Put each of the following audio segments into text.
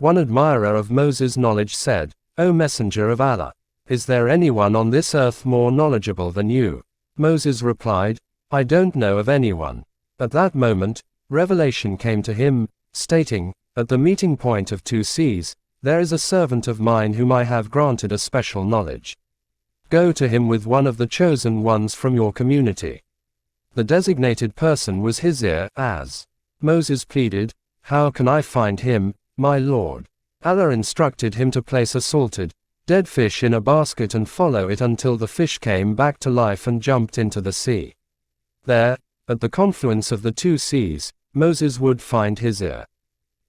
One admirer of Moses' knowledge said, "O Messenger of Allah, is there anyone on this earth more knowledgeable than you?" Moses replied, "I don't know of anyone." At that moment, revelation came to him, stating, "At the meeting point of two seas, there is a servant of mine whom I have granted a special knowledge. Go to him with one of the chosen ones from your community." The designated person was Khidr. As Moses pleaded, "How can I find him, my Lord?" Allah instructed him to place a salted, dead fish in a basket and follow it until the fish came back to life and jumped into the sea. There, at the confluence of the two seas, Moses would find Khidr.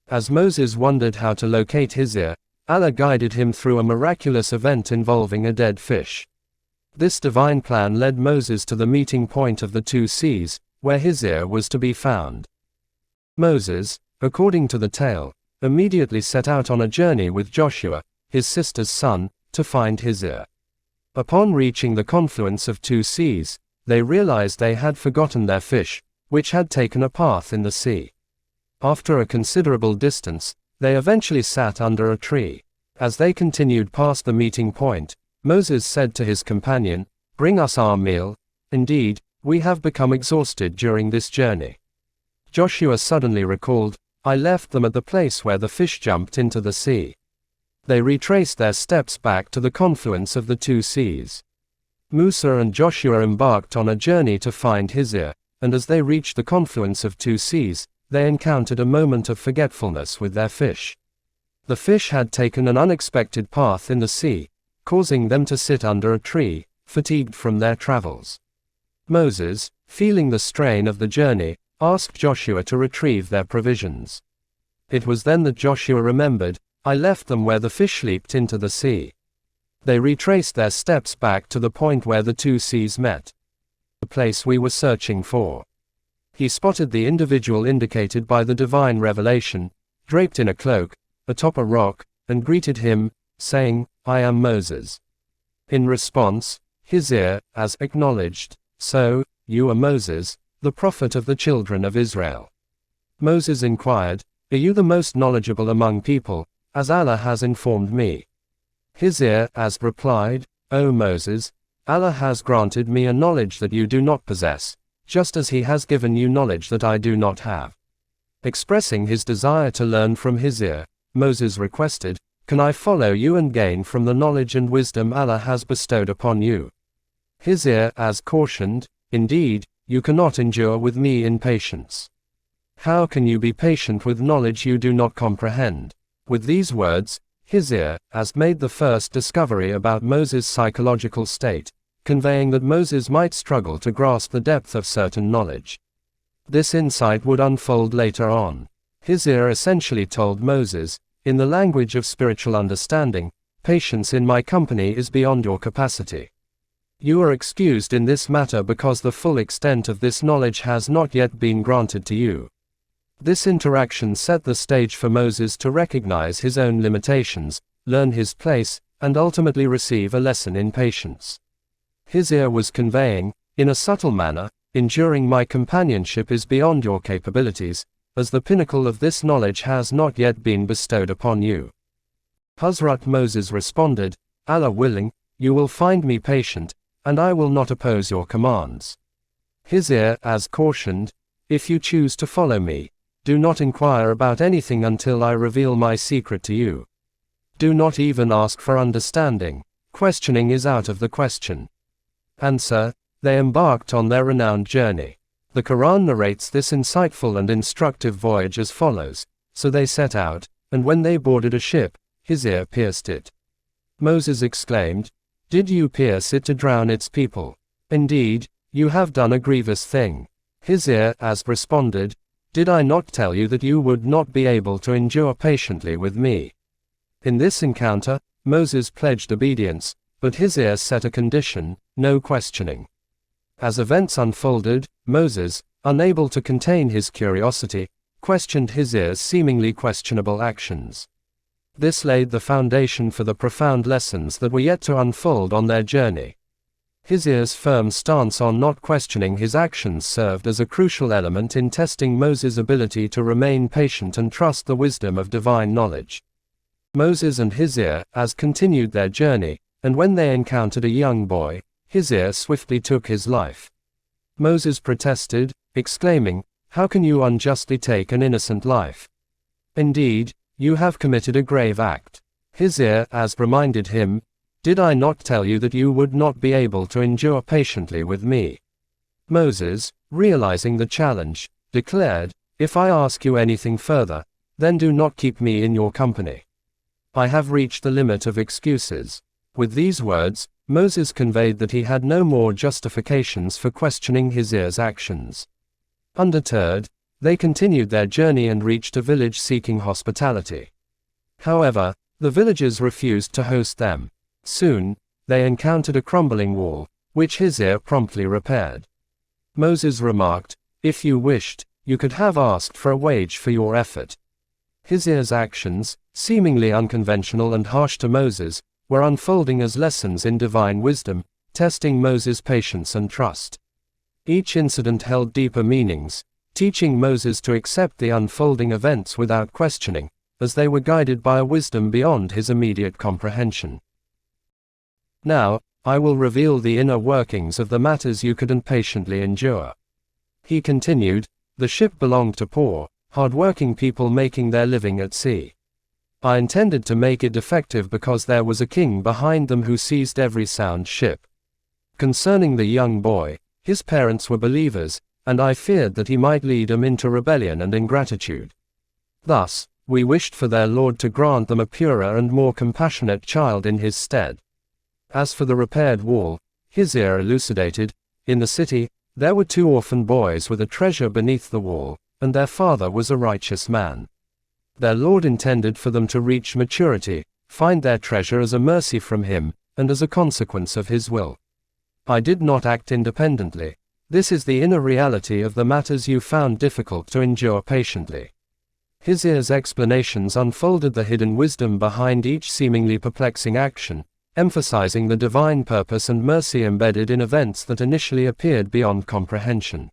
As Moses wondered how to locate Khidr, Allah guided him through a miraculous event involving a dead fish. This divine plan led Moses to the meeting point of the two seas, where Khidr was to be found. Moses, according to the tale, immediately set out on a journey with Joshua, his sister's son, to find Khidr. Upon reaching the confluence of two seas, they realized they had forgotten their fish, which had taken a path in the sea. After a considerable distance, they eventually sat under a tree. As they continued past the meeting point, Moses said to his companion, "Bring us our meal. Indeed, we have become exhausted during this journey." Joshua suddenly recalled, "I left them at the place where the fish jumped into the sea." They retraced their steps back to the confluence of the two seas. Musa and Joshua embarked on a journey to find Khidr, and as they reached the confluence of two seas, they encountered a moment of forgetfulness with their fish. The fish had taken an unexpected path in the sea, causing them to sit under a tree, fatigued from their travels. Moses, feeling the strain of the journey, asked Joshua to retrieve their provisions. It was then that Joshua remembered, "I left them where the fish leaped into the sea." They retraced their steps back to the point where the two seas met. The place we were searching for. He spotted the individual indicated by the divine revelation, draped in a cloak, atop a rock, and greeted him, saying, "I am Moses." In response, Khidr, as acknowledged, "So, you are Moses, the prophet of the children of Israel." Moses inquired, "Are you the most knowledgeable among people, as Allah has informed me?" Khidr as replied, "O Moses, Allah has granted me a knowledge that you do not possess, just as He has given you knowledge that I do not have." Expressing his desire to learn from Khidr, Moses requested, "Can I follow you and gain from the knowledge and wisdom Allah has bestowed upon you?" Khidr as cautioned, "Indeed, you cannot endure with me in patience. How can you be patient with knowledge you do not comprehend?" With these words, Khidr as made the first discovery about Moses' psychological state, conveying that Moses might struggle to grasp the depth of certain knowledge. This insight would unfold later on. Khidr essentially told Moses, in the language of spiritual understanding, "Patience in my company is beyond your capacity. You are excused in this matter because the full extent of this knowledge has not yet been granted to you." This interaction set the stage for Moses to recognize his own limitations, learn his place, and ultimately receive a lesson in patience. Khidr was conveying, in a subtle manner, "Enduring my companionship is beyond your capabilities, as the pinnacle of this knowledge has not yet been bestowed upon you." Hazrat Moses responded, "Allah willing, you will find me patient, and I will not oppose your commands." Khidr as cautioned, "If you choose to follow me, do not inquire about anything until I reveal my secret to you. Do not even ask for understanding. Questioning is out of the question." Answer: They embarked on their renowned journey. The Quran narrates this insightful and instructive voyage as follows: "So they set out, and when they boarded a ship, Khidr pierced it." Moses exclaimed, "Did you pierce it to drown its people? Indeed, you have done a grievous thing." Khidr as responded, "Did I not tell you that you would not be able to endure patiently with me?" In this encounter, Moses pledged obedience, but Khidr set a condition: no questioning. As events unfolded, Moses, unable to contain his curiosity, questioned Khidr's seemingly questionable actions. This laid the foundation for the profound lessons that were yet to unfold on their journey. Khidr's firm stance on not questioning his actions served as a crucial element in testing Moses' ability to remain patient and trust the wisdom of divine knowledge. Moses and Khidr continued their journey, and when they encountered a young boy, Khidr swiftly took his life. Moses protested, exclaiming, "How can you unjustly take an innocent life? Indeed, you have committed a grave act." Khidr reminded him, "Did I not tell you that you would not be able to endure patiently with me?" Moses, realizing the challenge, declared, "If I ask you anything further, then do not keep me in your company. I have reached the limit of excuses." With these words, Moses conveyed that he had no more justifications for questioning Khidr's actions. Undeterred, they continued their journey and reached a village seeking hospitality. However, the villagers refused to host them. Soon, they encountered a crumbling wall, which Khidr promptly repaired. Moses remarked, "If you wished, you could have asked for a wage for your effort." Khidr's actions, seemingly unconventional and harsh to Moses, were unfolding as lessons in divine wisdom, testing Moses' patience and trust. Each incident held deeper meanings, teaching Moses to accept the unfolding events without questioning, as they were guided by a wisdom beyond his immediate comprehension. "Now, I will reveal the inner workings of the matters you couldn't patiently endure." He continued, "The ship belonged to poor, hard-working people making their living at sea. I intended to make it defective because there was a king behind them who seized every sound ship. Concerning the young boy, his parents were believers, and I feared that he might lead them into rebellion and ingratitude. Thus, we wished for their Lord to grant them a purer and more compassionate child in his stead." As for the repaired wall, Khidr elucidated, "In the city, there were 2 orphan boys with a treasure beneath the wall, and their father was a righteous man. Their Lord intended for them to reach maturity, find their treasure as a mercy from Him, and as a consequence of His will. I did not act independently. This is the inner reality of the matters you found difficult to endure patiently." Khidr's explanations unfolded the hidden wisdom behind each seemingly perplexing action, emphasizing the divine purpose and mercy embedded in events that initially appeared beyond comprehension.